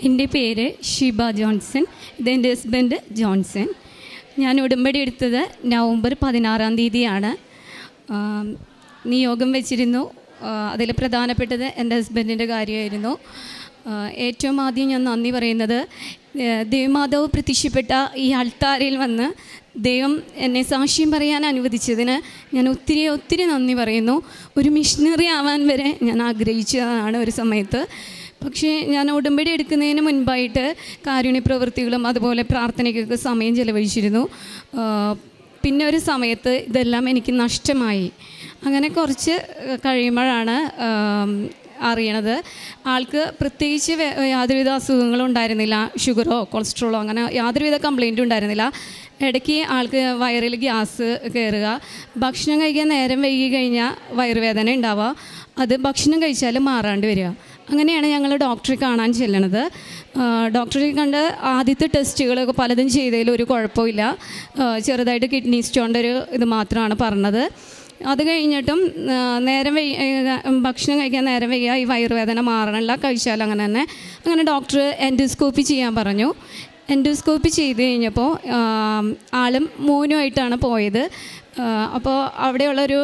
എൻ്റെ പേര് ഷിബ ജോൺസൺ. ഇതെൻ്റെ ഹസ്ബൻഡ് ജോൺസൺ. ഞാൻ ഉടമ്പടി എടുത്തത് നവംബർ 16-ാം തീയതിയാണ്. നിയോഗം വെച്ചിരുന്നു. അതിൽ പ്രധാനപ്പെട്ടത് എൻ്റെ ഹസ്ബൻഡിൻ്റെ കാര്യമായിരുന്നു. ഏറ്റവും ആദ്യം ഞാൻ നന്ദി പറയുന്നത്, ദേവമാതാവ് പ്രത്യക്ഷപ്പെട്ട ഈ അൾത്താരയിൽ വന്ന് ദൈവം എന്നെ സാക്ഷ്യം പറയാൻ അനുവദിച്ചതിന് ഞാൻ ഒത്തിരി നന്ദി പറയുന്നു. ഒരു മിഷണറി ആവാൻ വരെ ഞാൻ ആഗ്രഹിച്ചതാണ് ഒരു സമയത്ത്. പക്ഷേ ഞാൻ ഉടമ്പടി എടുക്കുന്നതിന് മുൻപായിട്ട് കാരുണ്യ പ്രവൃത്തികളും അതുപോലെ പ്രാർത്ഥനയ്ക്കൊക്കെ സമയം ചെലവഴിച്ചിരുന്നു. പിന്നെ ഒരു സമയത്ത് ഇതെല്ലാം എനിക്ക് നഷ്ടമായി. അങ്ങനെ കുറച്ച് കഴിയുമ്പോഴാണ് അറിയണത് ആൾക്ക് പ്രത്യേകിച്ച് യാതൊരുവിധ അസുഖങ്ങളും ഉണ്ടായിരുന്നില്ല. ഷുഗറോ കൊളസ്ട്രോളോ അങ്ങനെ യാതൊരുവിധ കംപ്ലയിൻറ്റും ഉണ്ടായിരുന്നില്ല. ഇടയ്ക്ക് ആൾക്ക് വയറിൽ ഗ്യാസ് കയറുക, ഭക്ഷണം കഴിക്കാൻ നേരം വൈകി കഴിഞ്ഞാൽ വയറുവേദന ഉണ്ടാവുക, അത് ഭക്ഷണം കഴിച്ചാൽ മാറാണ്ട് വരിക. അങ്ങനെയാണ് ഞങ്ങൾ ഡോക്ടറെ കാണാൻ ചെല്ലണത്. ഡോക്ടറെ കണ്ട് ആദ്യത്തെ ടെസ്റ്റുകളൊക്കെ പലതും ചെയ്തതിൽ ഒരു കുഴപ്പമില്ല. ചെറുതായിട്ട് കിഡ്നി സ്റ്റോണിൻ്റെ ഒരു ഇത് മാത്രമാണ് പറഞ്ഞത്. അത് കഴിഞ്ഞിട്ടും ഭക്ഷണം കഴിക്കാൻ നേരം വയ്യ, ഈ വയറുവേദന മാറണില്ല, കഴിച്ചാൽ അങ്ങനെ തന്നെ. അങ്ങനെ ഡോക്ടർ എൻഡോസ്കോപ്പി ചെയ്യാൻ പറഞ്ഞു. എൻഡോസ്കോപ്പി ചെയ്ത് കഴിഞ്ഞപ്പോൾ ആളും മോനുമായിട്ടാണ് പോയത്. അപ്പോൾ അവിടെയുള്ളൊരു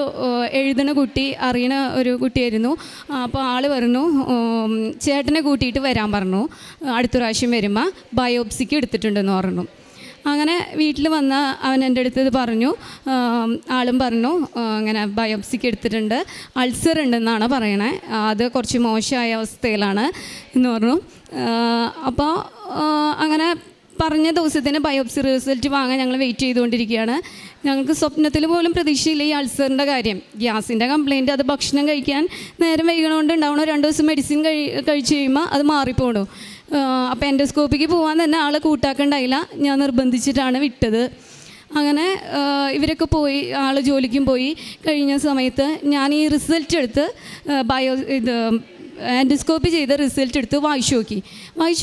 എഴുതണ കുട്ടി അറിയണ ഒരു കുട്ടിയായിരുന്നു. അപ്പോൾ ആൾ പറഞ്ഞു ചേട്ടനെ കൂട്ടിയിട്ട് വരാൻ പറഞ്ഞു, അടുത്ത പ്രാവശ്യം വരുമ്പോൾ ബയോപ്സിക്ക് എടുത്തിട്ടുണ്ടെന്ന് പറഞ്ഞു. അങ്ങനെ വീട്ടിൽ വന്ന അവൻ എൻ്റെ അടുത്ത് പറഞ്ഞു, ആളും പറഞ്ഞു അങ്ങനെ ബയോപ്സിക്ക് എടുത്തിട്ടുണ്ട്, അൾസർ ഉണ്ടെന്നാണ് പറയണേ, അത് കുറച്ച് മോശമായ അവസ്ഥയിലാണ് എന്ന് പറഞ്ഞു. അപ്പോൾ അങ്ങനെ പറഞ്ഞ ദിവസത്തിന് ബയോപ്സി റിസൾട്ട് വാങ്ങാൻ ഞങ്ങൾ വെയിറ്റ് ചെയ്തുകൊണ്ടിരിക്കുകയാണ്. ഞങ്ങൾക്ക് സ്വപ്നത്തിൽ പോലും പ്രതീക്ഷയില്ല ഈ അൾസറിൻ്റെ കാര്യം. ഗ്യാസിൻ്റെ കംപ്ലയിൻറ്റ്, അത് ഭക്ഷണം കഴിക്കാൻ നേരം വൈകണോണ്ട് ഉണ്ടാവണം. 2 ദിവസം മെഡിസിൻ കഴിച്ച് കഴിയുമ്പോൾ അത് മാറിപ്പോണു. അപ്പോൾ എൻഡോസ്കോപ്പിക്ക് പോകാൻ തന്നെ ആൾ കൂട്ടാക്കണ്ടായില്ല, ഞാൻ നിർബന്ധിച്ചിട്ടാണ് വിട്ടത്. അങ്ങനെ ഇവരൊക്കെ പോയി, ആൾ ജോലിക്കും പോയി കഴിഞ്ഞ സമയത്ത് ഞാൻ ഈ റിസൾട്ട് എടുത്ത് എൻഡോസ്കോപ്പി ചെയ്ത റിസൾട്ട് എടുത്ത് വായിച്ചു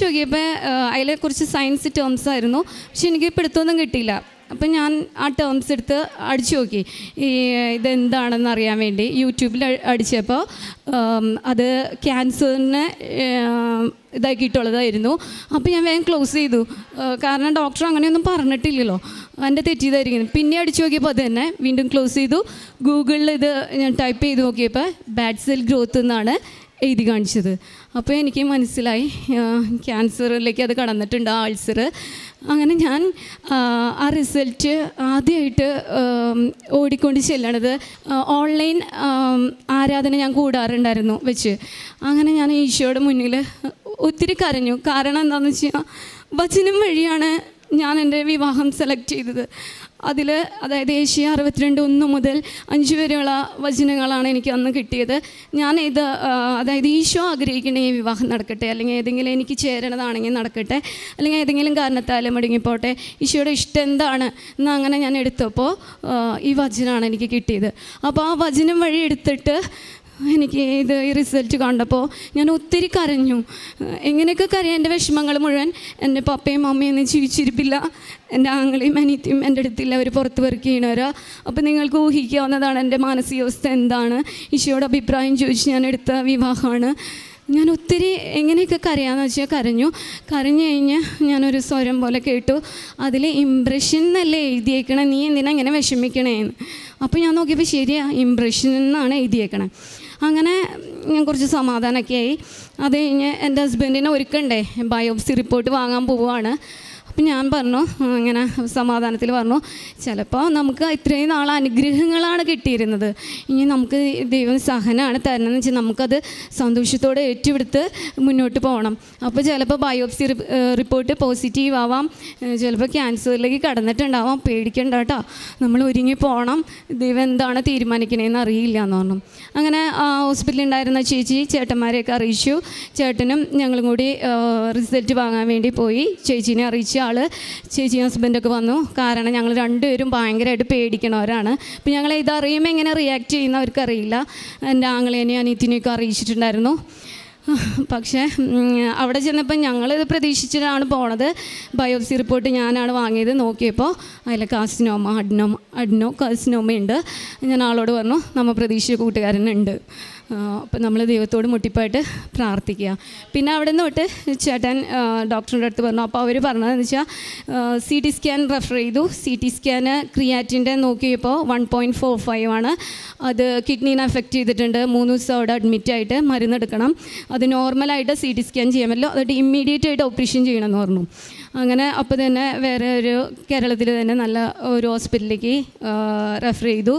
നോക്കിയപ്പോൾ അതിൽ കുറച്ച് സയൻസ് ടേംസ് ആയിരുന്നു. പക്ഷെ എനിക്ക് പിടുത്തമൊന്നും കിട്ടിയില്ല. അപ്പം ഞാൻ ആ ടേംസ് എടുത്ത് അടിച്ചു നോക്കി, ഈ ഇതെന്താണെന്ന് അറിയാൻ വേണ്ടി യൂട്യൂബിൽ അടിച്ചപ്പോൾ അത് ക്യാൻസറിനെ ഇതാക്കിയിട്ടുള്ളതായിരുന്നു. അപ്പോൾ ഞാൻ വേഗം ക്ലോസ് ചെയ്തു, കാരണം ഡോക്ടർ അങ്ങനെയൊന്നും പറഞ്ഞിട്ടില്ലല്ലോ, എൻ്റെ തെറ്റിയതായിരിക്കും. പിന്നെ അടിച്ചു നോക്കിയപ്പോൾ അത് തന്നെ വീണ്ടും ക്ലോസ് ചെയ്തു. ഗൂഗിളിൽ ഇത് ഞാൻ ടൈപ്പ് ചെയ്ത് നോക്കിയപ്പോൾ ബാഡ് സെൽ ഗ്രോത്ത് എന്നാണ് എഴുതി കാണിച്ചത്. അപ്പോൾ എനിക്ക് മനസ്സിലായി ക്യാൻസറിലേക്ക് അത് കടന്നിട്ടുണ്ട്, ആ അൾസർ. അങ്ങനെ ഞാൻ ആ റിസൾട്ട് ആദ്യമായിട്ട് ഓടിക്കൊണ്ട് ചെല്ലണത് ഓൺലൈൻ ആരാധന ഞാൻ കൂടാറുണ്ടായിരുന്നു വെച്ച്. അങ്ങനെ ഞാൻ ഈശോയുടെ മുന്നിൽ ഒത്തിരി കരഞ്ഞു. കാരണം എന്താണെന്ന് വെച്ചാൽ വചനം വഴിയാണ് ഞാൻ എൻ്റെ വിവാഹം സെലക്ട് ചെയ്തത്. അതായത് ഏഷ്യ 62:1 മുതൽ 5 വരെയുള്ള വചനങ്ങളാണ് എനിക്ക് അന്ന് കിട്ടിയത്. അതായത് ഈശോ ആഗ്രഹിക്കണേ ഈ വിവാഹം നടക്കട്ടെ, അല്ലെങ്കിൽ ഏതെങ്കിലും എനിക്ക് ചേരണതാണെങ്കിൽ നടക്കട്ടെ, അല്ലെങ്കിൽ ഏതെങ്കിലും കാരണത്താലും മുടങ്ങിപ്പോട്ടെ, ഈശോയുടെ ഇഷ്ടം എന്താണ് എന്ന് അങ്ങനെ ഞാൻ എടുത്തപ്പോൾ ഈ വചനമാണ് എനിക്ക് കിട്ടിയത്. അപ്പോൾ ആ വചനം വഴി എടുത്തിട്ട് എനിക്ക് ഈ റിസൾട്ട് കണ്ടപ്പോൾ ഞാൻ ഒത്തിരി കരഞ്ഞു. എങ്ങനെയൊക്കെ കരയാൻ, എൻ്റെ വിഷമങ്ങൾ മുഴുവൻ എൻ്റെ പപ്പയും അമ്മയൊന്നും ജീവിച്ചിരിപ്പില്ല, എൻ്റെ ആങ്ങളെയും അനിയത്തിയും എൻ്റെ അടുത്തില്ല, അവർ പുറത്ത് വർക്ക് ചെയ്യണവരാ. അപ്പോൾ നിങ്ങൾക്ക് ഊഹിക്കാവുന്നതാണ് എൻ്റെ മാനസികാവസ്ഥ എന്താണ്. ഈശോയുടെ അഭിപ്രായം ചോദിച്ച് ഞാൻ എടുത്ത വിവാഹമാണ്. ഞാൻ ഒത്തിരി എങ്ങനെയൊക്കെ കരയാമെന്ന് വെച്ചാൽ കരഞ്ഞു കഴിഞ്ഞ് ഞാനൊരു സ്വരം പോലെ കേട്ടു, അതിൽ ഇംപ്രഷൻ എന്നല്ലേ എഴുതിയേക്കണേ, നീ എന്തിനാ ഇങ്ങനെ വിഷമിക്കണേന്ന്. അപ്പോൾ ഞാൻ നോക്കിയപ്പോൾ ശരിയാ, ഇംപ്രഷൻ എന്നാണ് എഴുതിയേക്കണേ. അങ്ങനെ ഞാൻ കുറച്ച് സമാധാനമൊക്കെ ആയി. അത് കഴിഞ്ഞ് എൻ്റെ ഹസ്ബൻഡിനെ ഒരുക്കണ്ടേ, ബയോപ്സി റിപ്പോർട്ട് വാങ്ങാൻ പോവുകയാണ്. അപ്പം ഞാൻ പറഞ്ഞു, ഇങ്ങനെ സമാധാനത്തിൽ പറഞ്ഞു, ചിലപ്പോൾ നമുക്ക് ഇത്രയും നാൾ അനുഗ്രഹങ്ങളാണ് കിട്ടിയിരുന്നത്, ഇനി നമുക്ക് ദൈവം സഹനമാണ് തരണമെന്ന് വെച്ചാൽ നമുക്കത് സന്തോഷത്തോടെ ഏറ്റുപിടുത്ത് മുന്നോട്ട് പോകണം. അപ്പോൾ ചിലപ്പോൾ ബയോപ്സി റിപ്പോർട്ട് പോസിറ്റീവ് ആവാം, ചിലപ്പോൾ ക്യാൻസറിലേക്ക് കടന്നിട്ടുണ്ടാവാം, പേടിക്കണ്ട കേട്ടോ, നമ്മൾ ഒരുങ്ങി പോകണം, ദൈവം എന്താണ് തീരുമാനിക്കണേന്ന് അറിയില്ല എന്ന് പറഞ്ഞു. അങ്ങനെ ഹോസ്പിറ്റലിൽ ഉണ്ടായിരുന്ന ചേട്ടന്മാരെയൊക്കെ അറിയിച്ചു. ചേട്ടനും ഞങ്ങളും കൂടി റിസൾട്ട് വാങ്ങാൻ വേണ്ടി പോയി. ചേച്ചീനെ അറിയിച്ചു. ചേച്ചിയും ഹസ്ബൻഡൊക്കെ വന്നു. കാരണം ഞങ്ങൾ രണ്ടുപേരും ഭയങ്കരമായിട്ട് പേടിക്കണവരാണ്. അപ്പം ഞങ്ങൾ ഇതറിയുമ്പോൾ എങ്ങനെ റിയാക്ട് ചെയ്യുന്നവർക്കറിയില്ല. എൻ്റെ ആങ്ങളേനെയും അനിയത്തിനെയൊക്കെ അറിയിച്ചിട്ടുണ്ടായിരുന്നു. പക്ഷേ അവിടെ ചെന്നപ്പോൾ ഞങ്ങളിത് പ്രതീക്ഷിച്ചിട്ടാണ് പോണത്. ബയോപ്സി റിപ്പോർട്ട് ഞാനാണ് വാങ്ങിയത്. നോക്കിയപ്പോൾ അതിൽ കാർസിനോമ, അഡ്നോ കാർസിനോമ ഉണ്ട്. ഞാൻ ആളോട് പറഞ്ഞു, നമ്മൾ പ്രതീക്ഷിച്ച കൂട്ടുകാരനുണ്ട്. അപ്പോൾ നമ്മൾ ദൈവത്തോട് മുട്ടിപ്പായിട്ട് പ്രാർത്ഥിക്കുക. പിന്നെ അവിടെ നിന്ന് തൊട്ട് ചേട്ടൻ ഡോക്ടറിൻ്റെ അടുത്ത് പറഞ്ഞു. അപ്പോൾ അവർ പറഞ്ഞതെന്ന് വെച്ചാൽ CT സ്കാൻ റെഫർ ചെയ്തു. CT സ്കാന് ക്രിയാറ്റിൻ്റെ നോക്കിയപ്പോൾ 1.45 ആണ്. അത് കിഡ്നീനെ എഫക്റ്റ് ചെയ്തിട്ടുണ്ട്. 3 ദിവസം അവിടെ അഡ്മിറ്റായിട്ട് മരുന്നെടുക്കണം. അത് നോർമലായിട്ട് CT സ്കാൻ ചെയ്യാൻ പറ്റില്ല. അതുകൊണ്ട് ഇമ്മീഡിയറ്റ് ആയിട്ട് ഓപ്പറേഷൻ ചെയ്യണമെന്ന് പറഞ്ഞു. അങ്ങനെ അപ്പോൾ തന്നെ വേറെ ഒരു കേരളത്തിൽ തന്നെ നല്ല ഒരു ഹോസ്പിറ്റലിലേക്ക് റെഫർ ചെയ്തു.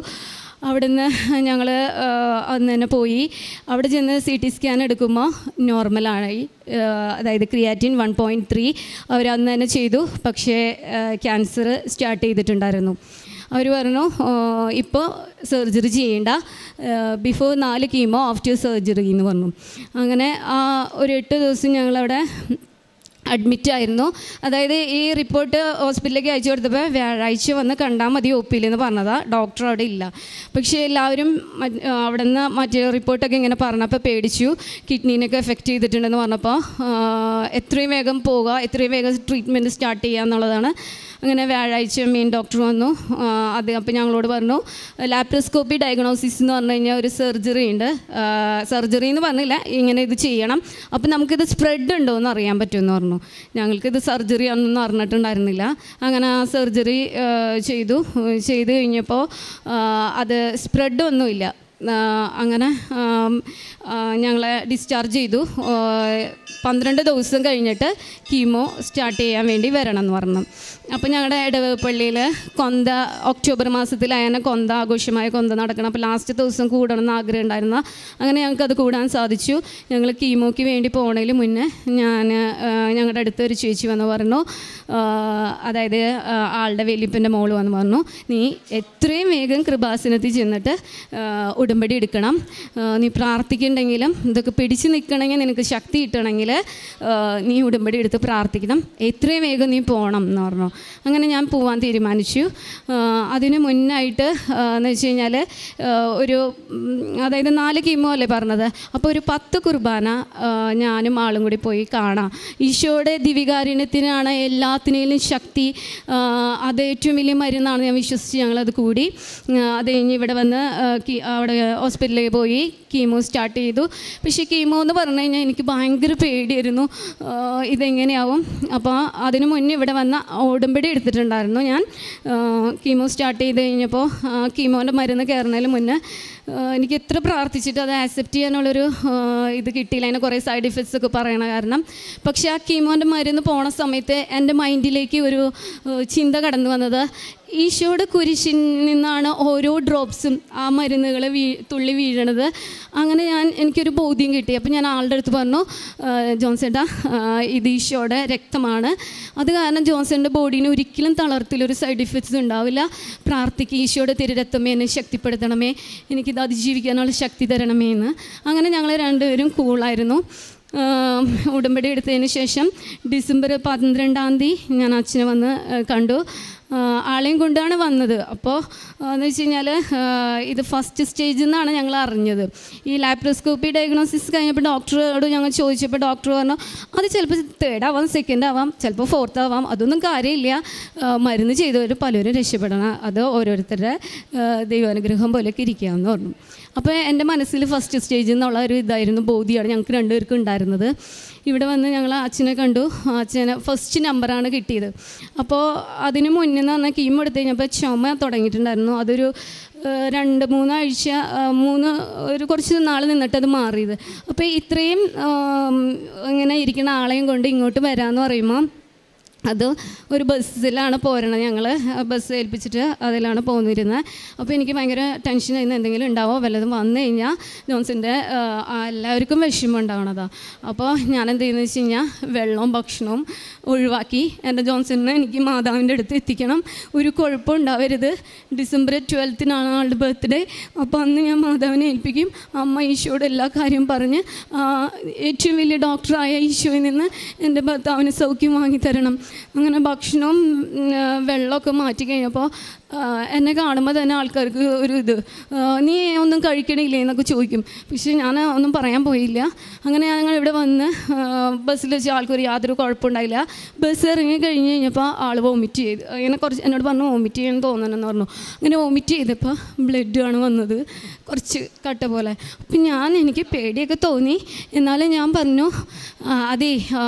അവിടുന്ന് ഞങ്ങൾ അന്ന് തന്നെ പോയി. അവിടെ ചെന്ന് CT സ്കാൻ എടുക്കുമ്പോൾ നോർമലായി. അതായത് ക്രിയാറ്റിൻ 1.3 അവർ അന്ന് തന്നെ ചെയ്തു. പക്ഷേ ക്യാൻസർ സ്റ്റാർട്ട് ചെയ്തിട്ടുണ്ടായിരുന്നു. അവർ പറഞ്ഞു ഇപ്പോൾ സർജറി ചെയ്യേണ്ട, ബിഫോർ 4 കീമോ ആഫ്റ്റർ സർജറി എന്ന് പറഞ്ഞു. അങ്ങനെ ഒരു 8 ദിവസം ഞങ്ങളവിടെ അഡ്മിറ്റായിരുന്നു. അതായത് ഈ റിപ്പോർട്ട് ഹോസ്പിറ്റലിലേക്ക് അയച്ചു കൊടുത്തപ്പോൾ വ്യാഴാഴ്ച വന്ന് കണ്ടാൽ മതി OP എന്ന് പറഞ്ഞതാണ്. ഡോക്ടർ അവിടെ ഇല്ല. പക്ഷേ എല്ലാവരും അവിടെ നിന്ന് മറ്റേ റിപ്പോർട്ടൊക്കെ ഇങ്ങനെ പറഞ്ഞപ്പോൾ പേടിച്ചു. കിഡ്നീനൊക്കെ എഫക്റ്റ് ചെയ്തിട്ടുണ്ടെന്ന് പറഞ്ഞപ്പോൾ എത്രയും വേഗം പോകുക, എത്രയും വേഗം ട്രീറ്റ്മെൻറ്റ് സ്റ്റാർട്ട് ചെയ്യുക എന്നുള്ളതാണ്. അങ്ങനെ വ്യാഴാഴ്ച മെയിൻ ഡോക്ടർ വന്നു. അപ്പോൾ ഞങ്ങളോട് പറഞ്ഞു ലാപ്രോസ്കോപ്പി ഡയഗ്നോസിസ് എന്ന് പറഞ്ഞു കഴിഞ്ഞാൽ ഒരു സർജറി ഉണ്ട്. സർജറി എന്ന് പറഞ്ഞില്ല, ഇങ്ങനെ ഇത് ചെയ്യണം. അപ്പോൾ നമുക്കിത് സ്പ്രെഡ് ഉണ്ടോ എന്ന് അറിയാൻ പറ്റുമെന്ന് പറഞ്ഞു. ഞങ്ങൾക്കിത് സർജറി ആണെന്നൊന്നും അറിഞ്ഞിട്ടുണ്ടായിരുന്നില്ല. അങ്ങനെ ആ സർജറി ചെയ്ത് കഴിഞ്ഞപ്പോൾ അത് സ്പ്രെഡ് ഒന്നുമില്ല. അങ്ങനെ ഞങ്ങളെ ഡിസ്ചാർജ് ചെയ്തു. 12 ദിവസം കഴിഞ്ഞിട്ട് കീമോ സ്റ്റാർട്ട് ചെയ്യാൻ വേണ്ടി വരണം എന്ന് പറഞ്ഞു. അപ്പോൾ ഞങ്ങളുടെ ഇടവപ്പള്ളിയിൽ കൊന്ത ഒക്ടോബർ മാസത്തിലായ കൊന്ത ആഘോഷമായ കൊന്ത നടക്കണം. അപ്പോൾ ലാസ്റ്റ് ദിവസം കൂടണം എന്ന് ആഗ്രഹം ഉണ്ടായിരുന്നു. അങ്ങനെ ഞങ്ങൾക്കത് കൂടാൻ സാധിച്ചു. ഞങ്ങൾ കീമോയ്ക്ക് വേണ്ടി പോകണതിന് മുന്നേ ഞങ്ങളുടെ അടുത്ത് ഒരു ചേച്ചി വന്ന് പറഞ്ഞു, അതായത് ആളുടെ വലിയപ്പൻ്റെ മോള് വന്ന് പറഞ്ഞു, നീ എത്രയും വേഗം കൃപാസനത്തിൽ ചെന്നിട്ട് ഉടമ്പടി എടുക്കണം. നീ പ്രാർത്ഥിക്കണ്ടെങ്കിലും ഇതൊക്കെ പിടിച്ച് നിൽക്കണമെങ്കിൽ നിനക്ക് ശക്തി കിട്ടണമെങ്കിൽ നീ ഉടമ്പടി എടുത്ത് പ്രാർത്ഥിക്കണം. എത്രയും വേഗം നീ പോകണം എന്ന് പറഞ്ഞു. അങ്ങനെ ഞാൻ പോകാൻ തീരുമാനിച്ചു. അതിന് മുന്നായിട്ട് എന്ന് വെച്ച് കഴിഞ്ഞാൽ അതായത് 4 കീമോ അല്ലേ പറഞ്ഞത്. അപ്പോൾ ഒരു 10 കുർബാന ഞാനും ആളും കൂടി പോയി കാണാം. ഈശോയുടെ ദിവികാരുണ്യത്തിനാണ് എല്ലാത്തിനേലും ശക്തി. അത് ഏറ്റവും വലിയ മരുന്നാണ് ഞാൻ വിശ്വസിച്ച് ഞങ്ങളത് കൂടി. അത് കഴിഞ്ഞ് ഇവിടെ വന്ന് അവിടെ ഹോസ്പിറ്റലിൽ പോയി കീമോ സ്റ്റാർട്ട് ചെയ്തു. പക്ഷേ കീമോ എന്ന് പറഞ്ഞു കഴിഞ്ഞാൽ എനിക്ക് ഭയങ്കര പേടിയായിരുന്നു, ഇതെങ്ങനെയാവും. അപ്പോൾ അതിന് മുന്നേ ഇവിടെ വന്ന ഉടമ്പടി എടുത്തിട്ടുണ്ടായിരുന്നു ഞാൻ. കീമോ സ്റ്റാർട്ട് ചെയ്ത് കഴിഞ്ഞപ്പോൾ കീമോൻ്റെ മരുന്ന് കയറുന്നതിന് മുന്നേ എനിക്ക് എത്ര പ്രാർത്ഥിച്ചിട്ട് അത് ആക്സെപ്റ്റ് ചെയ്യാനുള്ളൊരു ഇത് കിട്ടിയില്ല. അതിന് കുറേ സൈഡ് ഇഫക്ട്സ് ഒക്കെ പറയണ കാരണം. പക്ഷേ ആ കീമോൻ്റെ മരുന്ന് പോണ സമയത്ത് എൻ്റെ മൈൻഡിലേക്ക് ഒരു ചിന്ത കടന്നു വന്നത്, ഈശോയുടെ കുരിശിൽ നിന്നാണ് ഓരോ ഡ്രോപ്സും ആ മരുന്നുകൾ തുള്ളി വീഴണത്. അങ്ങനെ എനിക്കൊരു ബോധ്യം കിട്ടി. അപ്പോൾ ഞാൻ ആളുടെ അടുത്ത് പറഞ്ഞു, ജോൺസേട്ടാ ഇത് ഈശോയുടെ രക്തമാണ്. അത് കാരണം ജോൺസൻ്റെ ബോഡീനെ ഒരിക്കലും തളർത്തിലൊരു സൈഡ് ഇഫക്ട്സ് ഉണ്ടാവില്ല. പ്രാർത്ഥിക്കുക, ഈശോയുടെ തിരുരക്തമേ എന്നെ ശക്തിപ്പെടുത്തണമേ, എനിക്കിത് അതിജീവിക്കാനുള്ള ശക്തി തരണമേ എന്ന്. അങ്ങനെ ഞങ്ങൾ രണ്ടുപേരും കൂളായിരുന്നു. ഉടമ്പടി എടുത്തതിന് ശേഷം ഡിസംബർ 12-ാം തീയതി ഞാൻ അച്ഛനെ വന്ന് കണ്ടു. ആളെയും കൊണ്ടാണ് വന്നത്. അപ്പോൾ എന്ന് വെച്ച് കഴിഞ്ഞാൽ ഇത് ഫസ്റ്റ് സ്റ്റേജിൽ നിന്നാണ് ഞങ്ങൾ അറിഞ്ഞത്. ഈ ലാപ്രോസ്കോപ്പി ഡയഗ്നോസിസ് കഴിഞ്ഞപ്പോൾ ഡോക്ടറോട് ഞങ്ങൾ ചോദിച്ചപ്പോൾ ഡോക്ടർ പറഞ്ഞു, അത് ചിലപ്പോൾ 3rd ആവാം, 2nd ആവാം, ചിലപ്പോൾ 4th ആവാം, അതൊന്നും കാര്യമില്ല, മരുന്ന് ചെയ്തവർ പലരും രക്ഷപ്പെടണം, അത് ഓരോരുത്തരുടെ ദൈവാനുഗ്രഹം പോലെയൊക്കെ ഇരിക്കാമെന്ന് പറഞ്ഞു. അപ്പോൾ എൻ്റെ മനസ്സിൽ ഫസ്റ്റ് സ്റ്റേജിൽ നിന്നുള്ള ഒരു ഇതായിരുന്നു, ബോധ്യമാണ് ഞങ്ങൾക്ക് രണ്ടുപേർക്കും ഉണ്ടായിരുന്നത്. ഇവിടെ വന്ന് ഞങ്ങൾ അച്ഛനെ കണ്ടു. അച്ഛനെ ഫസ്റ്റ് നമ്പറാണ് കിട്ടിയത്. അപ്പോൾ അതിന് മുന്നേ എന്ന് പറഞ്ഞാൽ കീമോ എടുത്ത് കഴിഞ്ഞപ്പോൾ ചുമ തുടങ്ങിയിട്ടുണ്ടായിരുന്നു. അതൊരു 2-3 ആഴ്ച ഒരു കുറച്ച് നാൾ നിന്നിട്ടത് മാറിയത്. അപ്പോൾ ഇത്രയും ഇങ്ങനെ ഇരിക്കുന്ന ആളെയും കൊണ്ട് ഇങ്ങോട്ട് വരാമെന്ന് പറയുമ്പോൾ അത് ഒരു ബസ്സിലാണ് പോരണത്. ഞങ്ങൾ ബസ് ഏൽപ്പിച്ചിട്ട് അതിലാണ് പോന്നിരുന്നത്. അപ്പോൾ എനിക്ക് ഭയങ്കര ടെൻഷനായിരുന്നു, എന്തെങ്കിലും ഉണ്ടാവോ, വല്ലതും വന്നു കഴിഞ്ഞാൽ ജോൺസൻ്റെ എല്ലാവർക്കും വിഷമം ഉണ്ടാവണതാണ്. അപ്പോൾ ഞാൻ എന്ത് ചെയ്യുന്നത് വെച്ച് കഴിഞ്ഞാൽ വെള്ളവും ഭക്ഷണവും ഒഴിവാക്കി എൻ്റെ ജോൺസണിനെ എനിക്ക് മാതാവിൻ്റെ അടുത്ത് എത്തിക്കണം, ഒരു കുഴപ്പം ഉണ്ടാവരുത്. ഡിസംബർ 12-നാണ് ആളുടെ ബർത്ത്ഡേ. അപ്പോൾ അന്ന് ഞാൻ മാതാവിനെ ഏൽപ്പിക്കും. അമ്മ ഈശോയുടെ എല്ലാ കാര്യവും പറഞ്ഞ് ഏറ്റവും വലിയ ഡോക്ടറായ ഈശോയിൽ നിന്ന് എൻ്റെ ഭർത്താവിന് സൗഖ്യം വാങ്ങിത്തരണം. അങ്ങനെ ഭക്ഷണവും വെള്ളമൊക്കെ മാറ്റി കഴിഞ്ഞപ്പോൾ എന്നെ കാണുമ്പോൾ തന്നെ ആൾക്കാർക്ക് ഒരു ഇത്, നീ ഒന്നും കഴിക്കണില്ലേ എന്നൊക്കെ ചോദിക്കും. പക്ഷേ ഞാൻ ഒന്നും പറയാൻ പോയില്ല. അങ്ങനെ ഞങ്ങൾ ഇവിടെ വന്ന് ബസ്സിൽ വെച്ച് ആൾക്കൊരു യാതൊരു കുഴപ്പമുണ്ടായില്ല. ബസ് ഇറങ്ങി കഴിഞ്ഞ് കഴിഞ്ഞപ്പോൾ ആൾ വോമിറ്റ് ചെയ്ത്, അങ്ങനെ കുറച്ച് എന്നോട് പറഞ്ഞു വോമിറ്റ് ചെയ്യാൻ തോന്നണമെന്ന് പറഞ്ഞു. അങ്ങനെ വോമിറ്റ് ചെയ്തപ്പോൾ ബ്ലഡാണ് വന്നത്, കുറച്ച് കട്ട പോലെ. അപ്പം എനിക്ക് പേടിയൊക്കെ തോന്നി. എന്നാലും ഞാൻ പറഞ്ഞു, അതേ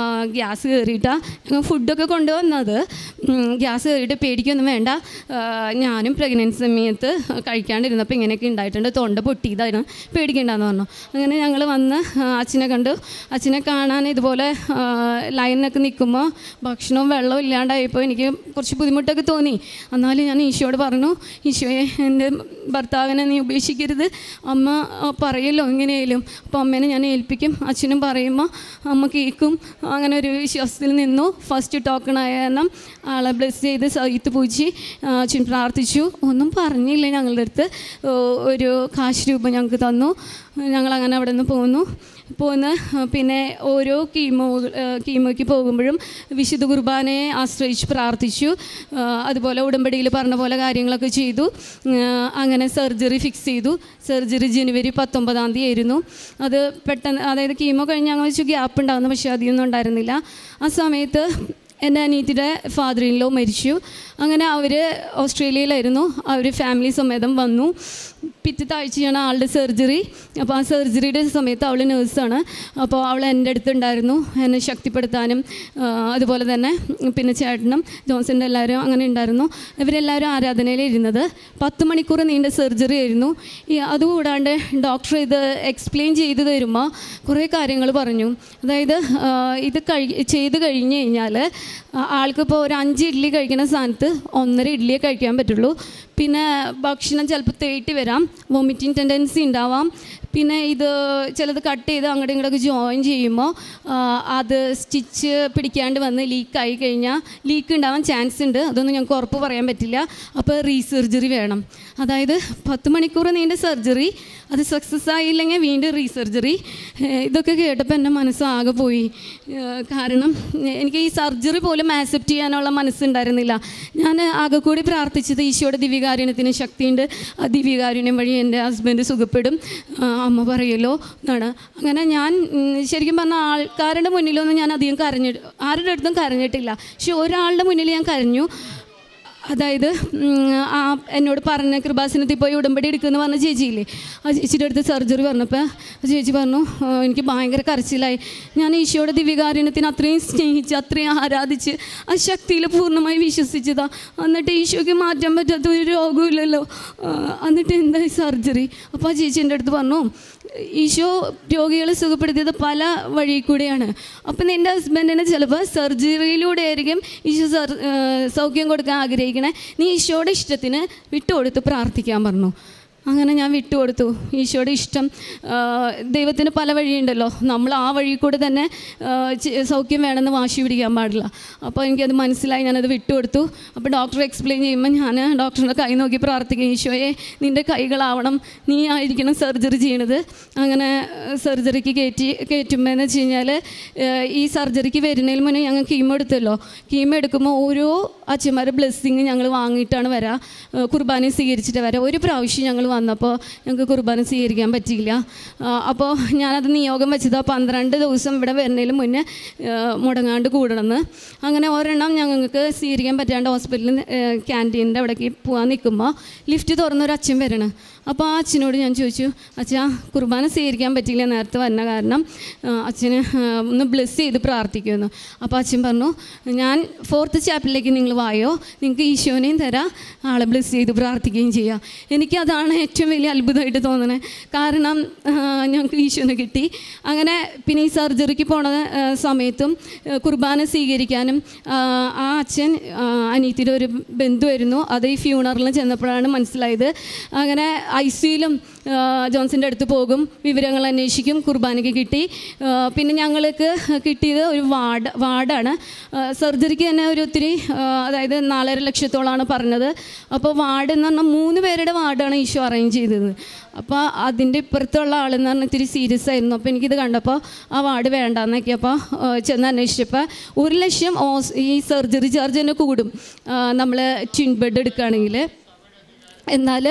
ഗ്യാസ് കയറിയിട്ടാണ് ഞങ്ങൾ ഫുഡൊക്കെ കൊണ്ടുവന്നത്, ഗ്യാസ് കയറിയിട്ട് പേടിക്കൊന്നും വേണ്ട, ഞാനും പ്രഗ്നൻസി സമയത്ത് കഴിക്കാണ്ടിരുന്നപ്പോൾ ഇങ്ങനെയൊക്കെ ഉണ്ടായിട്ടുണ്ട്, തൊണ്ട പൊട്ടിയതാണ്, പേടിക്കേണ്ടെന്ന് പറഞ്ഞു. അങ്ങനെ ഞങ്ങൾ വന്ന് അച്ഛനെ കണ്ടു. അച്ഛനെ കാണാൻ ഇതുപോലെ ലൈനിനൊക്കെ നിൽക്കുമ്പോൾ ഭക്ഷണവും വെള്ളവും ഇല്ലാണ്ടായപ്പോൾ എനിക്ക് കുറച്ച് ബുദ്ധിമുട്ടൊക്കെ തോന്നി. എന്നാലും ഞാൻ ഈശോയോട് പറഞ്ഞു, ഈശോയെ എൻ്റെ ഭർത്താവിനെ നീ ഉപേക്ഷിക്കരുത്, അമ്മ പറയല്ലോ എങ്ങനെയായാലും, അപ്പോൾ അമ്മേനെ ഞാൻ ഏൽപ്പിക്കും, അച്ഛനും പറയുമ്പോൾ അമ്മ കേൾക്കും. അങ്ങനെ ഒരു വിശ്വാസത്തിൽ നിന്നു. ഫസ്റ്റ് ടോക്കണായ കാരണം ആളെ ബ്ലെസ് ചെയ്ത് സഹിത്ത് പൂജി അച്ഛൻ പ്രാർത്ഥിച്ചു. ഒന്നും പറഞ്ഞില്ല ഞങ്ങളുടെ അടുത്ത്. ഒരു കാശ് രൂപ ഞങ്ങൾക്ക് തന്നു. ഞങ്ങളങ്ങനെ അവിടെ നിന്ന് പോന്ന് പിന്നെ ഓരോ കീമോയ്ക്ക് പോകുമ്പോഴും വിശുദ്ധ കുർബാനയെ ആശ്രയിച്ച് പ്രാർത്ഥിച്ചു. അതുപോലെ ഉടമ്പടിയിൽ പറഞ്ഞ പോലെ കാര്യങ്ങളൊക്കെ ചെയ്തു. അങ്ങനെ സർജറി ഫിക്സ് ചെയ്തു. സർജറി ജനുവരി 19 ആയിരുന്നു. അത് പെട്ടെന്ന്, അതായത് കീമോ കഴിഞ്ഞ് ഞങ്ങൾ വെച്ച് ഗ്യാപ്പ് ഉണ്ടാകുന്നു, പക്ഷേ അധികമൊന്നും ഉണ്ടായിരുന്നില്ല. ആ സമയത്ത് എൻ്റെ അനിയത്തിയുടെ ഫാദർ ഇൻ ലോ മരിച്ചു. അങ്ങനെ അവർ ഓസ്ട്രേലിയയിലായിരുന്നു. അവർ ഫാമിലി സമേതം വന്നു. പിറ്റത്തെ ആഴ്ചയാണ് ആളുടെ സർജറി. അപ്പോൾ ആ സർജറിയുടെ സമയത്ത് അവൾ നേഴ്സാണ്. അപ്പോൾ അവൾ എൻ്റെ അടുത്തുണ്ടായിരുന്നു, എന്നെ ശക്തിപ്പെടുത്താനും. അതുപോലെ തന്നെ പിന്നെ ചേട്ടനും ജോൺസൻ്റെ എല്ലാവരും അങ്ങനെ ഉണ്ടായിരുന്നു. ഇവരെല്ലാവരും ആരാധനയിലിരുന്നത്. 10 മണിക്കൂർ നീണ്ട സർജറി ആയിരുന്നു. അതുകൂടാണ്ട് ഡോക്ടർ ഇത് എക്സ്പ്ലെയിൻ ചെയ്ത് തരുമ്പോൾ കുറേ കാര്യങ്ങൾ പറഞ്ഞു. അതായത് ഇത് ചെയ്ത് കഴിഞ്ഞ് കഴിഞ്ഞാൽ ആൾക്കിപ്പോൾ ഒരു 5 ഇഡ്ഡലി കഴിക്കുന്ന സ്ഥാനത്ത് 1.5 ഇഡ്ഡലിയെ കഴിക്കാൻ പറ്റുള്ളൂ. പിന്നെ ഭക്ഷണം ചിലപ്പോൾ തേട്ടി വരാം, വോമിറ്റിംഗ് ടെൻഡൻസി ഉണ്ടാവാം. പിന്നെ ഇത് ചിലത് കട്ട് ചെയ്ത് അങ്ങോട്ടും ഇങ്ങോട്ടൊക്കെ ജോയിൻ ചെയ്യുമ്പോൾ അത് സ്റ്റിച്ച് പിടിക്കാണ്ട് വന്ന് ലീക്കായി കഴിഞ്ഞാൽ ലീക്ക് ഉണ്ടാവാൻ ചാൻസ് ഉണ്ട്. അതൊന്നും ഞങ്ങൾക്ക് ഉറപ്പ് പറയാൻ പറ്റില്ല. അപ്പോൾ റീസർജറി വേണം. അതായത് 10 മണിക്കൂർ നീണ്ട സർജറി, അത് സക്സസ് ആയില്ലെങ്കിൽ വീണ്ടും റീസർജറി. ഇതൊക്കെ കേട്ടപ്പോൾ എൻ്റെ മനസ്സാകെ പോയി. കാരണം എനിക്ക് ഈ സർജറി പോലും ആക്സെപ്റ്റ് ചെയ്യാനുള്ള മനസ്സുണ്ടായിരുന്നില്ല. ഞാൻ ആകെ കൂടി പ്രാർത്ഥിച്ചത് ഈശോയുടെ ദിവ്യകാരുണ്യത്തിന് ശക്തിയുണ്ട്, ആ ദിവ്യകാരുണ്യം വഴി എൻ്റെ ഹസ്ബൻഡ് സുഖപ്പെടും, അമ്മ പറയുമല്ലോ എന്നാണ്. അങ്ങനെ ഞാൻ ശരിക്കും പറഞ്ഞാൽ ആൾക്കാരുടെ മുന്നിലൊന്നും ഞാൻ അധികം ആരുടെ അടുത്തും കരഞ്ഞിട്ടില്ല. പക്ഷെ ഒരാളുടെ മുന്നിൽ ഞാൻ കരഞ്ഞു. അതായത് എന്നോട് പറഞ്ഞ കൃപാസനത്തിൽ പോയി ഉടമ്പടി എടുക്കുമെന്ന് പറഞ്ഞ ചേച്ചിയില്ലേ, ആ ചേച്ചിയുടെ അടുത്ത് സർജറി പറഞ്ഞപ്പോൾ ആ ചേച്ചി പറഞ്ഞു, എനിക്ക് ഭയങ്കര കരച്ചിലായി. ഞാൻ ഈശോയുടെ ദിവ്യകാരുണ്യത്തിന് അത്രയും സ്നേഹിച്ച് അത്രയും ആരാധിച്ച് ആ ശക്തിയിൽ പൂർണ്ണമായി വിശ്വസിച്ചതാണ്. എന്നിട്ട് ഈശോയ്ക്ക് മാറ്റാൻ പറ്റാത്ത ഒരു രോഗമില്ലല്ലോ, എന്നിട്ട് എന്തായി സർജറി. അപ്പോൾ ആ ചേച്ചി എൻ്റെ അടുത്ത് പറഞ്ഞു, ഈശോ രോഗികളെ സുഖപ്പെടുത്തിയത് പല വഴി കൂടെയാണ്. അപ്പം നിൻ്റെ ഹസ്ബൻഡിന് ചിലപ്പോൾ സർജറിയിലൂടെ ആയിരിക്കും ഈശോ സൗഖ്യം കൊടുക്കാൻ ആഗ്രഹിക്കണേ. നീ ഈശോയുടെ ഇഷ്ടത്തിന് വിട്ടുകൊടുത്ത് പ്രാർത്ഥിക്കാൻ പറഞ്ഞു. അങ്ങനെ ഞാൻ വിട്ടുകൊടുത്തു. ഈശോയുടെ ഇഷ്ടം, ദൈവത്തിന് പല വഴിയുണ്ടല്ലോ, നമ്മൾ ആ വഴി കൂടെ തന്നെ സൗഖ്യം വേണമെന്ന് വാശി പിടിക്കാൻ പാടില്ല. അപ്പോൾ എനിക്കത് മനസ്സിലായി, ഞാനത് വിട്ടുകൊടുത്തു. അപ്പോൾ ഡോക്ടർ എക്സ്പ്ലെയിൻ ചെയ്യുമ്പോൾ ഞാൻ ഡോക്ടറിൻ്റെ കൈ നോക്കി പ്രാർത്ഥിക്കും, ഈശോയെ നിൻ്റെ കൈകളാവണം, നീ ആയിരിക്കണം സർജറി ചെയ്യണത്. അങ്ങനെ സർജറിക്ക് കയറ്റുമ്പോഴെന്ന് വെച്ച് കഴിഞ്ഞാൽ ഈ സർജറിക്ക് വരുന്നതിന് മുന്നേ ഞങ്ങൾ കീമോ എടുത്തല്ലോ. കീമോ എടുക്കുമ്പോൾ ഓരോ അച്ഛന്മാരുടെ ബ്ലെസ്സിങ് ഞങ്ങൾ വാങ്ങിയിട്ടാണ് വരാം, കുർബാന സ്വീകരിച്ചിട്ട് വരാം. ഒരു പ്രാവശ്യം ഞങ്ങൾ വന്നപ്പോൾ ഞങ്ങൾക്ക് കുർബാന സ്വീകരിക്കാൻ പറ്റിയില്ല. അപ്പോൾ ഞാനത് നിയോഗം വെച്ചത് 12 ദിവസം ഇവിടെ വരുന്നതിന് മുന്നേ മുടങ്ങാണ്ട് കൂടണമെന്ന്. അങ്ങനെ ഒരെണ്ണം ഞങ്ങൾക്ക് സ്വീകരിക്കാൻ പറ്റാണ്ട് ഹോസ്പിറ്റലിൽ ക്യാൻറ്റീനിൻ്റെ അവിടേക്ക് പോകാൻ നിൽക്കുമ്പോൾ ലിഫ്റ്റ് തുറന്നൊരു അച്ഛൻ വരണം. അപ്പോൾ ആ അച്ഛനോട് ഞാൻ ചോദിച്ചു, അച്ഛാ കുർബാന സ്വീകരിക്കാൻ പറ്റിയില്ല നേരത്തെ വന്ന കാരണം, അച്ഛന് ഒന്ന് ബ്ലെസ് ചെയ്ത് പ്രാർത്ഥിക്കുമെന്ന്. അപ്പോൾ അച്ഛൻ പറഞ്ഞു, ഞാൻ 4th ചാപ്റ്ററിലേക്ക് നിങ്ങൾ വായോ, നിങ്ങൾക്ക് ഈശോനെയും തരാം, ആളെ ബ്ലെസ് ചെയ്ത് പ്രാർത്ഥിക്കുകയും ചെയ്യാം. എനിക്കതാണ് ഏറ്റവും വലിയ അത്ഭുതമായിട്ട് തോന്നണേ. കാരണം ഞങ്ങൾക്ക് ഈശോനെ കിട്ടി. അങ്ങനെ പിന്നെ ഈ സർജറിക്ക് പോണ സമയത്തും കുർബാന സ്വീകരിക്കാനും ആ അച്ഛൻ അനിയത്തിയുടെ ഒരു ബന്ധുവായിരുന്നു. അത് ഈ ഫ്യൂണറിൽ ചെന്നപ്പോഴാണ് മനസ്സിലായത്. അങ്ങനെ ICUയിലും ജോൺസൻ്റെ അടുത്ത് പോകും, വിവരങ്ങൾ അന്വേഷിക്കും. കുർബാനയ്ക്ക് കിട്ടി. പിന്നെ ഞങ്ങൾക്ക് കിട്ടിയത് ഒരു വാർഡാണ്. സർജറിക്ക് തന്നെ ഒരു ഒത്തിരി, അതായത് 4.5 ലക്ഷത്തോളമാണ് പറഞ്ഞത്. അപ്പോൾ വാർഡ് എന്ന് പറഞ്ഞാൽ 3 പേരുടെ വാർഡാണ് ഈശോ അറേഞ്ച് ചെയ്തത്. അപ്പോൾ അതിൻ്റെ ഇപ്പുറത്തുള്ള ആളെന്ന് പറഞ്ഞാൽ ഇത്തിരി സീരിയസ് ആയിരുന്നു. അപ്പോൾ എനിക്കിത് കണ്ടപ്പോൾ ആ വാർഡ് വേണ്ടാന്നൊക്കെ. അപ്പോൾ ചെന്ന് അന്വേഷിച്ചപ്പോൾ 1 ലക്ഷം ഈ സർജറി ചാർജ് തന്നെ കൂടും നമ്മൾ ട്വിൻ ബെഡ് എടുക്കുകയാണെങ്കിൽ. എന്നാൽ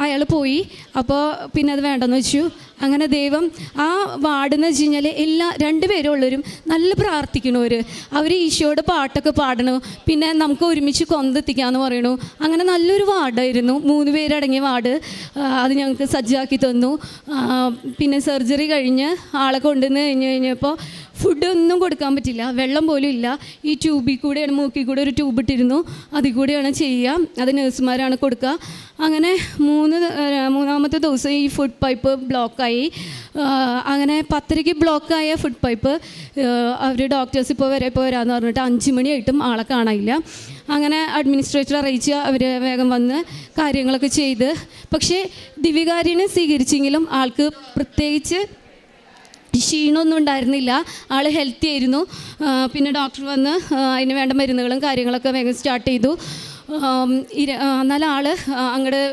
അയാൾ പോയി. അപ്പോൾ പിന്നെ അത് വേണ്ടെന്ന് വെച്ചു. അങ്ങനെ ദൈവം ആ വാർഡെന്ന് വെച്ച് കഴിഞ്ഞാൽ രണ്ടുപേരും ഉള്ളവരും നല്ല പ്രാർത്ഥിക്കണവർ, അവർ ഈശോയുടെ പാട്ടൊക്കെ പാടണു, പിന്നെ നമുക്ക് ഒരുമിച്ച് കൊന്തെത്തിക്കാമെന്ന് പറയണു. അങ്ങനെ നല്ലൊരു വാർഡായിരുന്നു, 3 പേരടങ്ങിയ വാർഡ്. അത് ഞങ്ങൾക്ക് സജ്ജാക്കി തന്നു. പിന്നെ സർജറി കഴിഞ്ഞ് ആളെ കൊണ്ടുവന്ന് കഴിഞ്ഞപ്പോൾ ഫുഡൊന്നും കൊടുക്കാൻ പറ്റില്ല, വെള്ളം പോലും ഇല്ല. ഈ ട്യൂബിൽ കൂടെയാണ്, മൂക്കിൽ കൂടെ ഒരു ട്യൂബ് ഇട്ടിരുന്നു, അതിൽ കൂടെയാണ് ചെയ്യുക. അത് നഴ്സുമാരാണ് കൊടുക്കുക. അങ്ങനെ മൂന്നാമത്തെ ദിവസം ഈ ഫുഡ് പൈപ്പ് ബ്ലോക്കായി. അങ്ങനെ 10:30 ബ്ലോക്കായ ഫുഡ് പൈപ്പ് അവർ ഡോക്ടേഴ്സ് ഇപ്പോൾ വരാമെന്ന് പറഞ്ഞിട്ട് 5 മണിയായിട്ടും ആളെ കാണാനില്ല. അങ്ങനെ അഡ്മിനിസ്ട്രേറ്റർ അറിയിച്ച് അവർ വേഗം വന്ന് കാര്യങ്ങളൊക്കെ ചെയ്ത്. പക്ഷേ ദിവ്യകാരുണ്യം സ്വീകരിച്ചെങ്കിലും ആൾക്ക് പ്രത്യേകിച്ച് ക്ഷീണമൊന്നും ഉണ്ടായിരുന്നില്ല, ആൾ ഹെൽത്തി ആയിരുന്നു. പിന്നെ ഡോക്ടർ വന്ന് അതിന് വേണ്ട മരുന്നുകളും കാര്യങ്ങളൊക്കെ വേഗം സ്റ്റാർട്ട് ചെയ്തു. എന്നാൽ ആൾ അങ്ങോട്ട്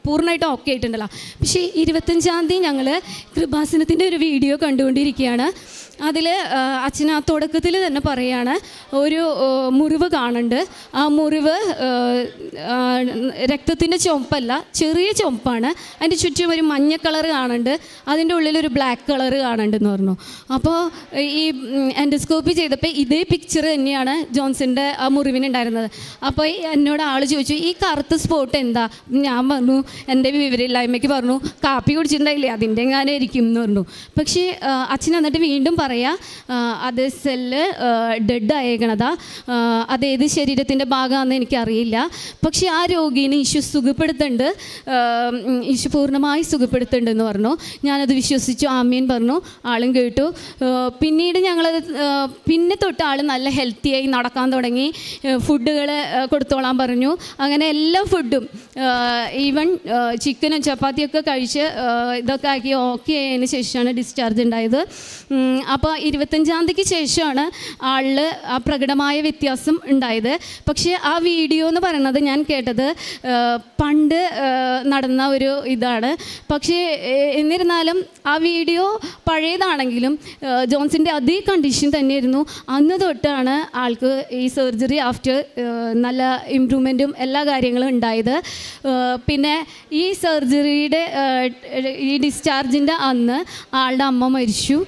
പൂർണ്ണമായിട്ട് ഓക്കെ ആയിട്ടുണ്ടല്ലോ. പക്ഷേ 25-ാം തീയതി ഞങ്ങൾ കൃപാസനത്തിൻ്റെ ഒരു വീഡിയോ കണ്ടുകൊണ്ടിരിക്കുകയാണ്. അതിൽ അച്ഛൻ ആ തുടക്കത്തിൽ തന്നെ പറയുകയാണ്, ഒരു മുറിവ് കാണുന്നുണ്ട്. ആ മുറിവ് രക്തത്തിൻ്റെ ചുവപ്പല്ല, ചെറിയ ചുവപ്പാണ്. അതിൻ്റെ ചുറ്റും ഒരു മഞ്ഞ കളർ കാണുന്നുണ്ട്, അതിൻ്റെ ഉള്ളിലൊരു ബ്ലാക്ക് കളർ കാണുന്നുണ്ടെന്ന് പറഞ്ഞു. അപ്പോൾ ഈ എൻഡോസ്കോപ്പി ചെയ്തപ്പോൾ ഇതേ പിക്ചർ തന്നെയാണ് ജോൺസൻ്റെ ആ മുറിവിനുണ്ടായിരുന്നത്. അപ്പോൾ എന്നോട് ആൾ ചോദിച്ചു, ഈ കറുത്ത സ്പോട്ട് എന്താ? ഞാൻ പറഞ്ഞു, എൻ്റെ വിവരമില്ലായ്മയ്ക്ക് പറഞ്ഞു, കാപ്പി കുടിച്ചിട്ടുണ്ടായില്ലേ അതിൻ്റെ എങ്ങാനും ഇരിക്കും എന്ന് പറഞ്ഞു. പക്ഷേ അച്ഛൻ എന്നിട്ട് വീണ്ടും അത് സെല്ല് ഡെഡ് ആയേക്കണതാ. അതേത് ശരീരത്തിൻ്റെ ഭാഗമാണെന്ന് എനിക്കറിയില്ല. പക്ഷേ ആ രോഗീനെ ഈശോ സുഖപ്പെടുത്തുന്നുണ്ട്, ഈശോ പൂർണ്ണമായി സുഖപ്പെടുത്തുന്നുണ്ടെന്ന് പറഞ്ഞു. ഞാനത് വിശ്വസിച്ചു, ആമേൻ പറഞ്ഞു. ആളും കേട്ടു. പിന്നീട് ഞങ്ങളത് പിന്നെ തൊട്ട് ആൾ നല്ല ഹെൽത്തിയായി നടക്കാൻ തുടങ്ങി. ഫുഡുകൾ കൊടുത്തോളാൻ പറഞ്ഞു. അങ്ങനെ എല്ലാ ഫുഡും ഈവൻ ചിക്കനും ചപ്പാത്തിയൊക്കെ കഴിച്ച് ഇതൊക്കെ ആക്കി ഓക്കെ ആയതിന് ശേഷമാണ് ഡിസ്ചാർജ് ഉണ്ടായത്. അപ്പോൾ 25-ാം തീയതിക്ക് ശേഷമാണ് ആളിൽ ആ പ്രകടമായ വ്യത്യാസം ഉണ്ടായത്. പക്ഷേ ആ വീഡിയോ എന്ന് പറയുന്നത് ഞാൻ കേട്ടത് പണ്ട് നടന്ന ഒരു ഇതാണ്. പക്ഷേ എന്നിരുന്നാലും ആ വീഡിയോ പഴയതാണെങ്കിലും ജോൺസിൻ്റെ അതേ കണ്ടീഷൻ തന്നെയായിരുന്നു. അന്ന് തൊട്ടാണ് ആൾക്ക് ഈ സർജറി ആഫ്റ്റർ നല്ല ഇമ്പ്രൂവ്മെൻറ്റും എല്ലാ കാര്യങ്ങളും ഉണ്ടായത്. പിന്നെ ഈ സർജറിയുടെ ഈ ഡിസ്ചാർജിൻ്റെ അന്ന് ആളുടെ അമ്മ മരിച്ചു.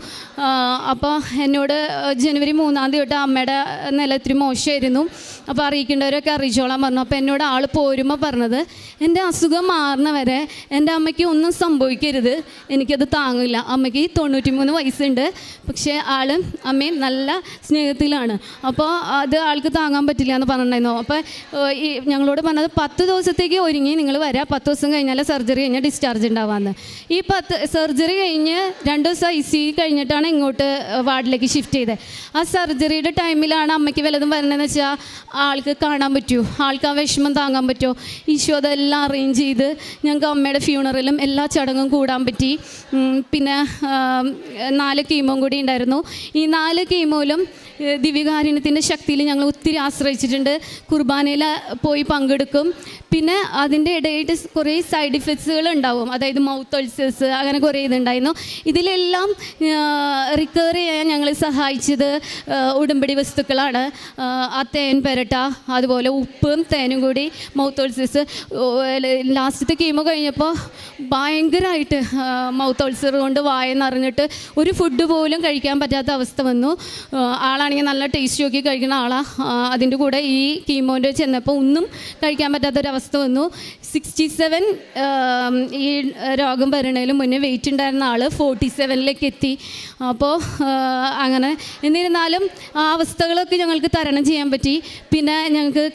അപ്പോൾ എന്നോട് ജനുവരി 3-ാം തീയതി തൊട്ട് അമ്മയുടെ നില ഇത്തിരി മോശമായിരുന്നു, അപ്പോൾ അറിയിക്കേണ്ടവരൊക്കെ അറിയിച്ചോളാൻ പറഞ്ഞു. അപ്പോൾ എന്നോട് ആൾ പോരുമ്പോൾ പറഞ്ഞത്, എൻ്റെ അസുഖം മാറുന്നവരെ എൻ്റെ അമ്മയ്ക്ക് ഒന്നും സംഭവിക്കരുത്, എനിക്കത് താങ്ങില്ല. അമ്മയ്ക്ക് 93 വയസ്സുണ്ട്, പക്ഷേ അമ്മയും നല്ല സ്നേഹത്തിലാണ്. അപ്പോൾ അത് ആൾക്ക് താങ്ങാൻ പറ്റില്ല എന്ന് പറഞ്ഞിട്ടുണ്ടായിരുന്നു. അപ്പോൾ ഈ ഞങ്ങളോട് പറഞ്ഞത് 10 ദിവസത്തേക്ക് ഒരുങ്ങി നിങ്ങൾ വരാം, 10 ദിവസം കഴിഞ്ഞാൽ സർജറി കഴിഞ്ഞാൽ ഡിസ്ചാർജ് ഉണ്ടാവാമെന്ന്. ഈ സർജറി കഴിഞ്ഞ് 2 ദിവസം ICU കഴിഞ്ഞിട്ടാണ് ഇങ്ങോട്ട് വാർഡിലേക്ക് ഷിഫ്റ്റ് ചെയ്തത്. ആ സർജറിയുടെ ടൈമിലാണ് അമ്മയ്ക്ക് വല്ലതും വരണമെന്ന് വെച്ചാൽ ആൾക്ക് കാണാൻ പറ്റുമോ, ആൾക്ക് ആ വിഷമം താങ്ങാൻ പറ്റുമോ? ഈശോ അതെല്ലാം അറേഞ്ച് ചെയ്ത് ഞങ്ങൾക്ക് അമ്മയുടെ ഫ്യൂണറലും എല്ലാ ചടങ്ങും കൂടാൻ പറ്റി. പിന്നെ 4 കീമോ കൂടി ഉണ്ടായിരുന്നു. ഈ 4 കീമോയിലും ദിവ്യകാരുണ്യത്തിൻ്റെ ശക്തിയിൽ ഞങ്ങൾ ഒത്തിരി ആശ്രയിച്ചിട്ടുണ്ട്. കുർബാനയിൽ പോയി പങ്കെടുക്കും. പിന്നെ അതിൻ്റെ ഇടയായിട്ട് കുറേ സൈഡ് ഇഫക്ട്സുകൾ ഉണ്ടാവും, അതായത് മൗത്ത് അൾസേഴ്സ്, അങ്ങനെ കുറേ ഇതുണ്ടായിരുന്നു. ഇതിലെല്ലാം റിക്കവർ ചെയ്യാൻ ഞങ്ങളെ സഹായിച്ചത് ഉടമ്പടി വസ്തുക്കളാണ്. ആ തേൻ പെരട്ട, അതുപോലെ ഉപ്പും തേനും കൂടി മൗത്ത് അൾസേഴ്സ്. ലാസ്റ്റത്തെ കീമോ കഴിഞ്ഞപ്പോൾ ഭയങ്കരമായിട്ട് മൗത്ത് അൾസർ കൊണ്ട് വായ നിറഞ്ഞിട്ട് ഒരു ഫുഡ് പോലും കഴിക്കാൻ പറ്റാത്ത അവസ്ഥ വന്നു. ആളാണെങ്കിൽ നല്ല ടേസ്റ്റ് നോക്കി കഴിക്കുന്ന ആളാണ്. അതിൻ്റെ കൂടെ ഈ കീമോൻ്റെ ചെന്നപ്പോൾ ഒന്നും കഴിക്കാൻ പറ്റാത്തൊരവസ്ഥ വന്നു. 67 ഈ രോഗം വരണേലും മുന്നേ വെയിറ്റ് ഉണ്ടായിരുന്ന ആൾ 47ലേക്ക് എത്തി. അപ്പോൾ അങ്ങനെ എന്നിരുന്നാലും ആ അവസ്ഥകളൊക്കെ ഞങ്ങൾക്ക് തരണം ചെയ്യാൻ പറ്റി. പിന്നെ ഞങ്ങൾക്ക്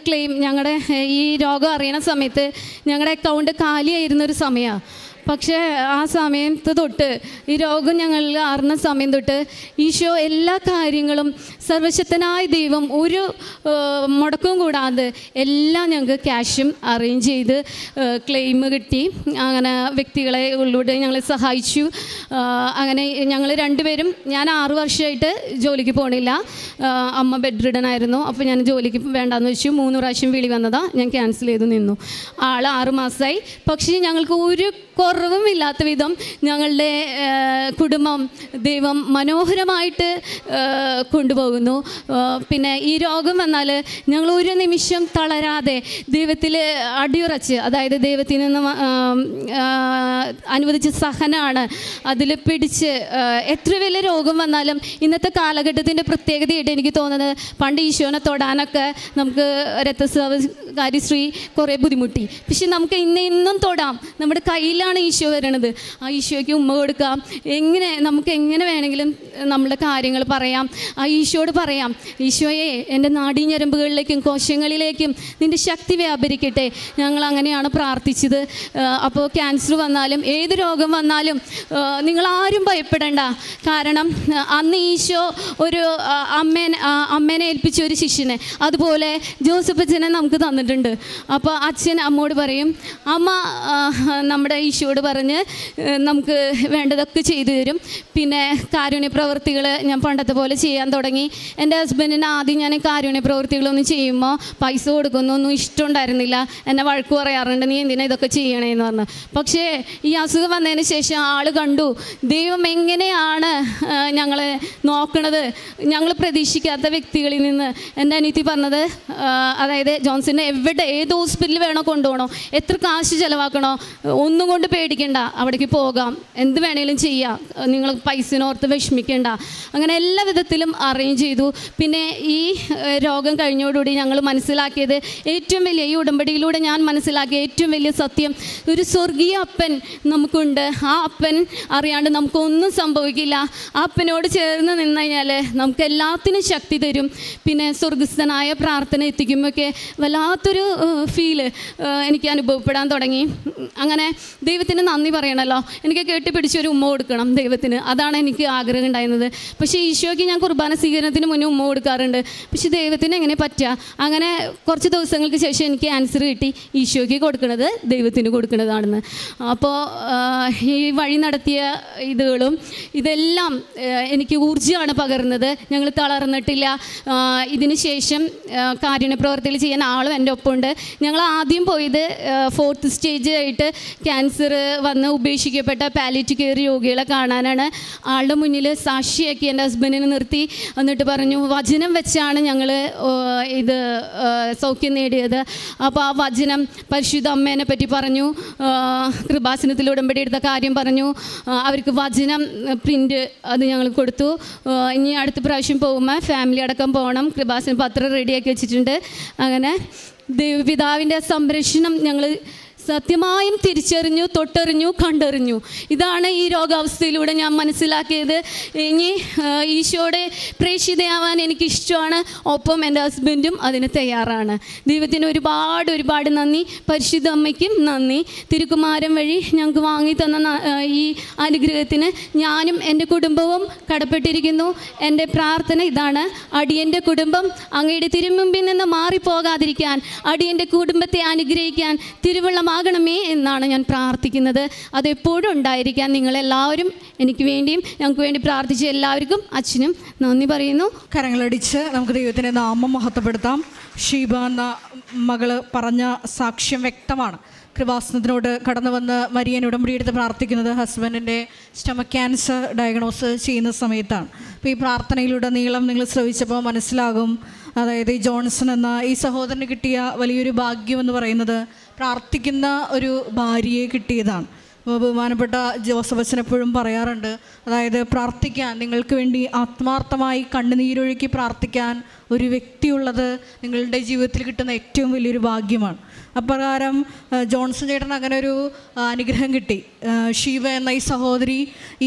ഞങ്ങളുടെ ഈ രോഗം അറിയണ സമയത്ത് ഞങ്ങളുടെ അക്കൗണ്ട് കാലിയായിരുന്നൊരു സമയമാണ്. പക്ഷേ ആ സമയത്ത് തൊട്ട്, ഈ രോഗം ഞങ്ങൾ അറിഞ്ഞ സമയം തൊട്ട് ഈശോ എല്ലാ കാര്യങ്ങളും, സർവശക്തനായ ദൈവം ഒരു മുടക്കവും കൂടാതെ എല്ലാം ഞങ്ങൾക്ക് ക്യാഷും അറേഞ്ച് ചെയ്ത് ക്ലെയിം കിട്ടി. അങ്ങനെ വ്യക്തികളെ ഉള്ളിലൂടെ ഞങ്ങളെ സഹായിച്ചു. അങ്ങനെ ഞങ്ങൾ രണ്ടുപേരും, ഞാൻ 6 വർഷമായിട്ട് ജോലിക്ക് പോകണില്ല. അമ്മ ബെഡ് റിഡൻ ആയിരുന്നു. അപ്പോൾ ഞാൻ ജോലിക്ക് വേണ്ടാന്ന് വെച്ചു. 3 പ്രാവശ്യം വിളി വന്നതാണ്, ഞാൻ ക്യാൻസൽ ചെയ്ത് നിന്നു. ആൾ 6 മാസമായി. പക്ഷേ ഞങ്ങൾക്ക് ഒരു കുറവും ഇല്ലാത്ത വിധം ഞങ്ങളുടെ കുടുംബം ദൈവം മനോഹരമായിട്ട് കൊണ്ടുപോകുന്നു. പിന്നെ ഈ രോഗം വന്നാൽ ഞങ്ങൾ ഒരു നിമിഷം തളരാതെ ദൈവത്തിൽ അടിയുറച്ച്, അതായത് ദൈവത്തിൽ നിന്ന് അനുവദിച്ച സഹനമാണ് അതിൽ പിടിച്ച് എത്ര വലിയ രോഗം വന്നാലും ഇന്നത്തെ കാലഘട്ടത്തിൻ്റെ പ്രത്യേകതയായിട്ട് എനിക്ക് തോന്നുന്നത്, പണ്ട് ഈശോനെ തൊടാനൊക്കെ നമുക്ക് രക്തസ്രാവകാരി സ്ത്രീ കുറേ ബുദ്ധിമുട്ടി. പക്ഷെ നമുക്ക് ഇന്നും തൊടാം. നമ്മുടെ കയ്യിലാണ് ഈശോ വരണത്. ആ ഈശോയ്ക്ക് ഉമ്മ കൊടുക്കാം. നമുക്ക് എങ്ങനെ വേണമെങ്കിലും നമ്മുടെ കാര്യങ്ങൾ പറയാം. ആ ഈശോയോട് പറയാം, ഈശോയെ എൻ്റെ നാഡീഞരമ്പുകളിലേക്കും കോശങ്ങളിലേക്കും നിൻ്റെ ശക്തി വ്യാപരിക്കട്ടെ. ഞങ്ങൾ അങ്ങനെയാണ് പ്രാർത്ഥിച്ചത്. അപ്പോൾ ക്യാൻസർ വന്നാലും ഏത് രോഗം വന്നാലും നിങ്ങളാരും ഭയപ്പെടേണ്ട. കാരണം അന്ന് ഈശോ ഒരു അമ്മേനെ ഏൽപ്പിച്ച ഒരു ശിഷ്യനെ അതുപോലെ ജോസഫ് അച്ഛനെ നമുക്ക് തന്നിട്ടുണ്ട്. അപ്പോൾ അച്ഛൻ അമ്മോട് പറയും, അമ്മ നമ്മുടെ ഈശോയോട് പറഞ്ഞ് നമുക്ക് വേണ്ടതൊക്കെ ചെയ്തു തരും. പിന്നെ കാരുണ്യ പ്രവൃത്തികൾ ഞാൻ പണ്ടത്തെ പോലെ ചെയ്യാൻ തുടങ്ങി. എൻ്റെ ഹസ്ബൻഡിന് ആദ്യം ഞാൻ കാരുണ്യ പ്രവൃത്തികളൊന്നും ചെയ്യുമ്പോൾ പൈസ കൊടുക്കുന്നൊന്നും ഇഷ്ടമുണ്ടായിരുന്നില്ല. എന്നെ വഴക്ക് പറയാറുണ്ട്, നീ എന്തിനാ ഇതൊക്കെ ചെയ്യണേന്ന് പറഞ്ഞു. പക്ഷേ ഈ അസുഖം വന്നതിന് ശേഷം ആൾ കണ്ടു ദൈവം എങ്ങനെയാണ് ഞങ്ങളെ നോക്കണത്. ഞങ്ങൾ പ്രതീക്ഷിക്കാത്ത വ്യക്തികളിൽ നിന്ന് എൻ്റെ അനിയത്തി പറഞ്ഞത്, അതായത് ജോൺസനെ ഏത് ഹോസ്പിറ്റലിൽ വേണോ കൊണ്ടുപോകണോ, എത്ര കാശ് ചിലവാക്കണോ, ഒന്നും കൊണ്ട് പേടിക്കണ്ട, അവിടേക്ക് പോകാം, എന്ത് വേണേലും ചെയ്യാം, നിങ്ങൾ പൈസനോർത്ത് വിഷമിക്കേണ്ട. അങ്ങനെ എല്ലാ വിധത്തിലും അറേഞ്ച് ചെയ്തു. പിന്നെ ഈ രോഗം കഴിഞ്ഞോടുകൂടി ഞങ്ങൾ മനസ്സിലാക്കിയത് ഏറ്റവും വലിയ, ഈ ഉടമ്പടിയിലൂടെ ഞാൻ മനസ്സിലാക്കിയ ഏറ്റവും വലിയ സത്യം, ഒരു സ്വർഗീയ അപ്പൻ നമുക്കുണ്ട്. ആ അപ്പൻ അറിയാണ്ട് നമുക്കൊന്നും സംഭവിക്കില്ല. ആ അപ്പനോട് ചേർന്ന് നിന്ന് കഴിഞ്ഞാൽ നമുക്ക് എല്ലാത്തിനും ശക്തി തരും. പിന്നെ സ്വർഗസ്ഥനായ പ്രാർത്ഥന എത്തിക്കുമ്പോഴൊക്കെ വല്ലാത്തൊരു ഫീല് എനിക്ക് അനുഭവപ്പെടാൻ തുടങ്ങി. അങ്ങനെ ദൈവത്തിന് നന്ദി പറയണമല്ലോ. എനിക്ക് കെട്ടിപ്പിടിച്ചൊരു ഉമ്മ കൊടുക്കണം ദൈവത്തിന്, അതാണ് എനിക്ക് ആഗ്രഹം ഉണ്ടായിരുന്നത്. പക്ഷേ ഈശോയ്ക്ക് ഞാൻ കുർബാന സ്വീകരണത്തിന് മുന്നേ ഉമ്മ കൊടുക്കാറുണ്ട്. പക്ഷെ ദൈവത്തിന് എങ്ങനെ പറ്റുക? അങ്ങനെ കുറച്ച് ദിവസങ്ങൾക്ക് ശേഷം എനിക്ക് ആൻസർ കിട്ടി, ഈശോയ്ക്ക് കൊടുക്കുന്നത് ദൈവത്തിന് കൊടുക്കുന്നതാണെന്ന്. അപ്പോൾ ഈ വഴി നടത്തിയ ഇതെല്ലാം എനിക്ക് ഊർജ്ജമാണ് പകർന്നത്. ഞങ്ങൾ തളർന്നിട്ടില്ല. ഇതിന് ശേഷം കാരുണ്യ പ്രവർത്തികൾ ചെയ്യാൻ ആളും എൻ്റെ ഒപ്പമുണ്ട്. ഞങ്ങൾ ആദ്യം പോയത് 4th സ്റ്റേജ് ആയിട്ട് ക്യാൻസർ വന്ന് ഉപേക്ഷിക്കപ്പെട്ട പാലിയേറ്റീവ് കെയർ രോഗികളെ കാണാനാണ്. ആളുടെ മുന്നിൽ സാക്ഷിയാക്കി എൻ്റെ ഹസ്ബൻഡിനെ നിർത്തി. എന്നിട്ട് പറഞ്ഞു, വചനം വെച്ചാണ് ഞങ്ങൾ ഇത് സൗഖ്യം നേടിയത്. അപ്പോൾ ആ വചനം പരിശുദ്ധ അമ്മേനെ പറ്റി പറഞ്ഞു, കൃപാസനത്തിൽ ഉടമ്പടി എടുത്ത കാര്യം പറഞ്ഞു. അവർക്ക് വചനം പ്രിൻ്റ് അത് ഞങ്ങൾ കൊടുത്തു. ഇനി അടുത്ത പ്രാവശ്യം പോകുമ്പോൾ ഫാമിലി അടക്കം പോകണം. കൃപാസന പത്രം റെഡിയാക്കി വെച്ചിട്ടുണ്ട്. അങ്ങനെ ദൈവപിതാവിൻ്റെ സംരക്ഷണം ഞങ്ങൾ സത്യമായും തിരിച്ചറിഞ്ഞു, തൊട്ടറിഞ്ഞു, കണ്ടറിഞ്ഞു. ഇതാണ് ഈ രോഗാവസ്ഥയിലൂടെ ഞാൻ മനസ്സിലാക്കിയത്. ഇനി ഈശോയുടെ പ്രേക്ഷിതയാവാൻ എനിക്കിഷ്ടമാണ്. ഒപ്പം എൻ്റെ ഹസ്ബൻഡും അതിന് തയ്യാറാണ്. ദൈവത്തിന് ഒരുപാട് നന്ദി. പരിശുദ്ധ അമ്മയ്ക്കും നന്ദി. തിരുക്കുമാരൻ വഴി ഞങ്ങൾക്ക് വാങ്ങി തന്ന ഈ അനുഗ്രഹത്തിന് ഞാനും എൻ്റെ കുടുംബവും കടപ്പെട്ടിരിക്കുന്നു. എൻ്റെ പ്രാർത്ഥന ഇതാണ്, അടിയൻ്റെ കുടുംബം അങ്ങയുടെ തിരുമുമ്പിൽ നിന്ന് മാറിപ്പോകാതിരിക്കാൻ, അടിയൻ്റെ കുടുംബത്തെ അനുഗ്രഹിക്കാൻ തിരുവള്ളമാകണമേ എന്നാണ് ഞാൻ പ്രാർത്ഥിക്കുന്നത്. അതെപ്പോഴും ഉണ്ടായിരിക്കാൻ നിങ്ങളെല്ലാവരും എനിക്ക് വേണ്ടിയും ഞങ്ങൾക്ക് വേണ്ടി പ്രാർത്ഥിച്ച എല്ലാവർക്കും അച്ഛനും നന്ദി പറയുന്നു. കരങ്ങളടിച്ച് നമുക്ക് ദൈവത്തിൻ്റെ നാമം മഹത്വപ്പെടുത്താം. ഷീബ എന്ന മകള് പറഞ്ഞ സാക്ഷ്യം വ്യക്തമാണ്. കൃപാസനത്തിനോട് കടന്നു വന്ന് മരിയൻ ഉടമ്പടിയെടുത്ത് പ്രാർത്ഥിക്കുന്നത് ഹസ്ബൻഡിൻ്റെ സ്റ്റമക്ക് ക്യാൻസർ ഡയഗ്നോസ് ചെയ്യുന്ന സമയത്താണ്. അപ്പോൾ ഈ പ്രാർത്ഥനയിലൂടെ നീളം നിങ്ങൾ ശ്രവിച്ചപ്പോൾ മനസ്സിലാകും, അതായത് ഈ ജോൺസൺ എന്ന ഈ സഹോദരന് കിട്ടിയ വലിയൊരു ഭാഗ്യം എന്ന് പറയുന്നത് പ്രാർത്ഥിക്കുന്ന ഒരു ഭാര്യയെ കിട്ടിയതാണ്. ബഹുമാനപ്പെട്ട ജോസഫ് അച്ഛൻ എപ്പോഴും പറയാറുണ്ട്, അതായത് പ്രാർത്ഥിക്കാൻ, നിങ്ങൾക്ക് വേണ്ടി ആത്മാർത്ഥമായി കണ്ണുനീരൊഴുക്കി പ്രാർത്ഥിക്കാൻ ഒരു വ്യക്തിയുള്ളത് നിങ്ങളുടെ ജീവിതത്തിൽ കിട്ടുന്ന ഏറ്റവും വലിയൊരു ഭാഗ്യമാണ്. അപ്രകാരം ജോൺസൺ ചേട്ടൻ അങ്ങനെ ഒരു അനുഗ്രഹം കിട്ടി. ഷീബ എന്ന ഈ സഹോദരി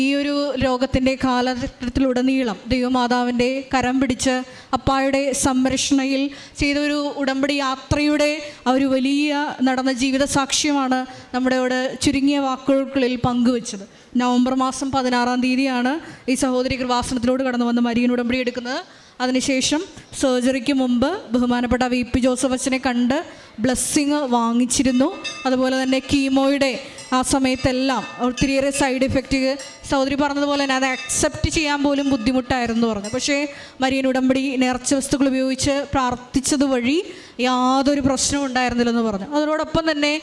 ഈ ഒരു രോഗത്തിൻ്റെ കാലഘട്ടത്തിലുടനീളം ദൈവമാതാവിൻ്റെ കരം പിടിച്ച് അപ്പായുടെ സംരക്ഷണയിൽ ചെയ്ത ഒരു ഉടമ്പടി യാത്രയുടെ ആ ഒരു വലിയ നടന്ന ജീവിത സാക്ഷ്യമാണ് നമ്മുടെയോട് ചുരുങ്ങിയ വാക്കുകൾക്കുള്ളിൽ പങ്കുവെച്ചത്. നവംബർ മാസം 16-ാം തീയതിയാണ് ഈ സഹോദരി കൃപാസനത്തിലോട് കടന്നു വന്ന് മരിയൻ ഉടമ്പടി എടുക്കുന്നത്. അതിനുശേഷം സർജറിക്ക് മുമ്പ് ബഹുമാനപ്പെട്ട VP ജോസഫ് അച്ഛനെ കണ്ട് ബ്ലെസ്സിങ് വാങ്ങിച്ചിരുന്നു. അതുപോലെ തന്നെ കീമോയുടെ ആ സമയത്തെല്ലാം ഒത്തിരിയേറെ സൈഡ് സഹോദരി പറഞ്ഞതുപോലെ തന്നെ അത് അക്സെപ്റ്റ് ചെയ്യാൻ പോലും ബുദ്ധിമുട്ടായിരുന്നു പറഞ്ഞു. പക്ഷേ മരിയൻ ഉടമ്പടി നേർച്ച വസ്തുക്കൾ ഉപയോഗിച്ച് പ്രാർത്ഥിച്ചത് വഴി യാതൊരു പ്രശ്നവും ഉണ്ടായിരുന്നില്ലെന്ന് പറഞ്ഞു. അതിനോടൊപ്പം തന്നെ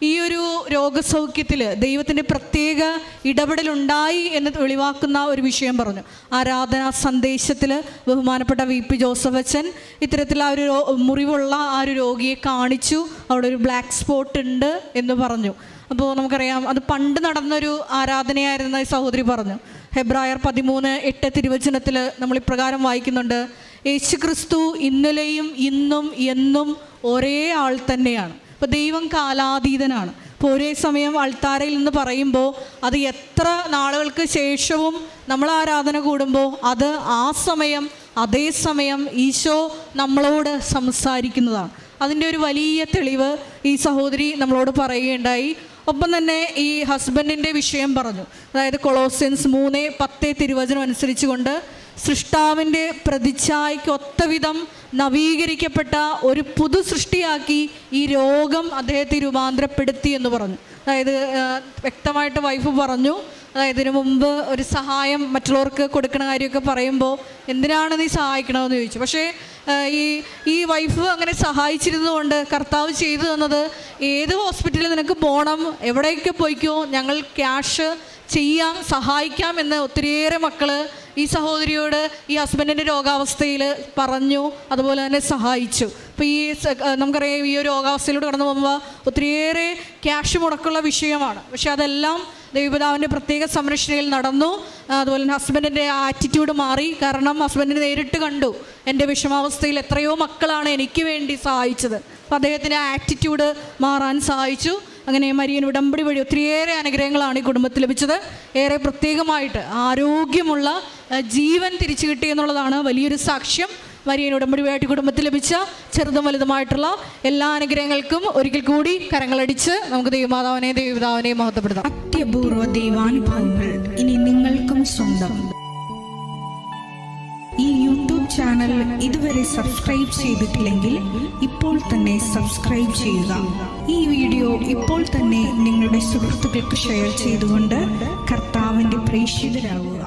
ഈ ഒരു രോഗസൗഖ്യത്തിൽ ദൈവത്തിൻ്റെ പ്രത്യേക ഇടപെടലുണ്ടായി എന്ന് വെളിവാക്കുന്ന ഒരു വിഷയം പറഞ്ഞു. ആരാധനാ സന്ദേശത്തിൽ ബഹുമാനപ്പെട്ട VP ജോസഫ് അച്ഛൻ ഇത്തരത്തിൽ ആ ഒരു മുറിവുള്ള ആ ഒരു രോഗിയെ കാണിച്ചു, അവിടെ ഒരു ബ്ലാക്ക് സ്പോട്ട് ഉണ്ട് എന്ന് പറഞ്ഞു. അപ്പോൾ നമുക്കറിയാം അത് പണ്ട് നടന്നൊരു ആരാധനയായിരുന്ന ഈ സഹോദരി പറഞ്ഞു. ഹെബ്രായർ 13:8 തിരുവചനത്തിൽ നമ്മൾ ഇപ്രകാരം വായിക്കുന്നുണ്ട്, യേശുക്രിസ്തു ഇന്നലെയും ഇന്നും എന്നും ഒരേ ആൾ തന്നെയാണ്. അപ്പോൾ ദൈവം കാലാതീതനാണ്. അപ്പോൾ ഒരേ സമയം അൾത്താരയിൽ നിന്ന് പറയുമ്പോൾ അത് എത്ര നാളുകൾക്ക് ശേഷവും നമ്മൾ ആരാധന കൂടുമ്പോൾ അത് ആ സമയം അതേ സമയം ഈശോ നമ്മളോട് സംസാരിക്കുന്നതാണ്. അതിൻ്റെ ഒരു വലിയ തെളിവ് ഈ സഹോദരി നമ്മളോട് പറയുകയുണ്ടായി. ഒപ്പം തന്നെ ഈ ഹസ്ബൻഡിൻ്റെ വിഷയം പറഞ്ഞു. അതായത് കൊളോസ്യൻസ് 3:10 തിരുവചനം അനുസരിച്ച് കൊണ്ട് സൃഷ്ടാവിൻ്റെ പ്രതിച്ഛായയ്ക്ക് ഒത്തവിധം നവീകരിക്കപ്പെട്ട ഒരു പുതു സൃഷ്ടിയാക്കി ഈ രോഗം അദ്ദേഹത്തെ രൂപാന്തരപ്പെടുത്തി എന്ന് പറഞ്ഞു. അതായത് വ്യക്തമായിട്ട് വൈഫ് പറഞ്ഞു, അതായത് ഇതിനു മുമ്പ് ഒരു സഹായം മറ്റുള്ളവർക്ക് കൊടുക്കുന്ന കാര്യമൊക്കെ പറയുമ്പോൾ എന്തിനാണ് നീ സഹായിക്കണമെന്ന് ചോദിച്ചു. പക്ഷേ ഈ വൈഫ് അങ്ങനെ സഹായിച്ചിരുന്നതുകൊണ്ട് കർത്താവ് ചെയ്തു തന്നത്, ഏത് ഹോസ്പിറ്റലിൽ നിനക്ക് പോകണം, എവിടെയൊക്കെ പോയിക്കോ, ഞങ്ങൾ ക്യാഷ് ചെയ്യാം, സഹായിക്കാം എന്ന് ഒത്തിരിയേറെ മക്കൾ ഈ സഹോദരിയോട് ഈ ഹസ്ബൻഡിൻ്റെ രോഗാവസ്ഥയിൽ പറഞ്ഞു, അതുപോലെ തന്നെ സഹായിച്ചു. അപ്പോൾ നമുക്കറിയാം ഈ ഒരു രോഗാവസ്ഥയിലൂടെ കടന്നു പോകുമ്പോൾ ഒത്തിരിയേറെ ക്യാഷ് മുടക്കുള്ള വിഷയമാണ്. പക്ഷെ അതെല്ലാം ദൈവപിതാവിൻ്റെ പ്രത്യേക സംരക്ഷണയിൽ നടന്നു. അതുപോലെ തന്നെ ഹസ്ബൻഡിൻ്റെ ആറ്റിറ്റ്യൂഡ് മാറി. കാരണം ഹസ്ബൻഡിനെ നേരിട്ട് കണ്ടു, എൻ്റെ വിഷമാവസ്ഥയിൽ എത്രയോ മക്കളാണ് എനിക്ക് വേണ്ടി സഹായിച്ചത്. അപ്പോൾ അദ്ദേഹത്തിൻ്റെ ആറ്റിറ്റ്യൂഡ് മാറാൻ സഹായിച്ചു. അങ്ങനെ മരിയൻ ഉടമ്പടി വഴി ഒത്തിരിയേറെ അനുഗ്രഹങ്ങളാണ് ഈ കുടുംബത്തിൽ ലഭിച്ചത്. ഏറെ പ്രത്യേകമായിട്ട് ആരോഗ്യമുള്ള ജീവൻ തിരിച്ചു കിട്ടി എന്നുള്ളതാണ് വലിയൊരു സാക്ഷ്യം. മരിയൻ ഉടമ്പടി വഴി കുടുംബത്തിൽ ലഭിച്ച ചെറുതും വലുതുമായിട്ടുള്ള എല്ലാ അനുഗ്രഹങ്ങൾക്കും ഒരിക്കൽ കൂടി കരങ്ങളടിച്ച് നമുക്ക് ദൈവമാതാവിനെ മഹത്വപ്പെടുത്താം. അത്യപൂർവ ദൈവാനുഭവങ്ങൾ ഇനി നിങ്ങൾക്കും സ്വന്തം. ഈ യൂട്യൂബ് ചാനൽ ഇതുവരെ സബ്സ്ക്രൈബ് ചെയ്തിട്ടില്ലെങ്കിൽ ഇപ്പോൾ തന്നെ സബ്സ്ക്രൈബ് ചെയ്യുക. ഈ വീഡിയോ ഇപ്പോൾ തന്നെ നിങ്ങളുടെ സുഹൃത്തുക്കൾക്ക് ഷെയർ ചെയ്തുകൊണ്ട് കർത്താവിൻ്റെ പ്രേക്ഷിതരാകുക.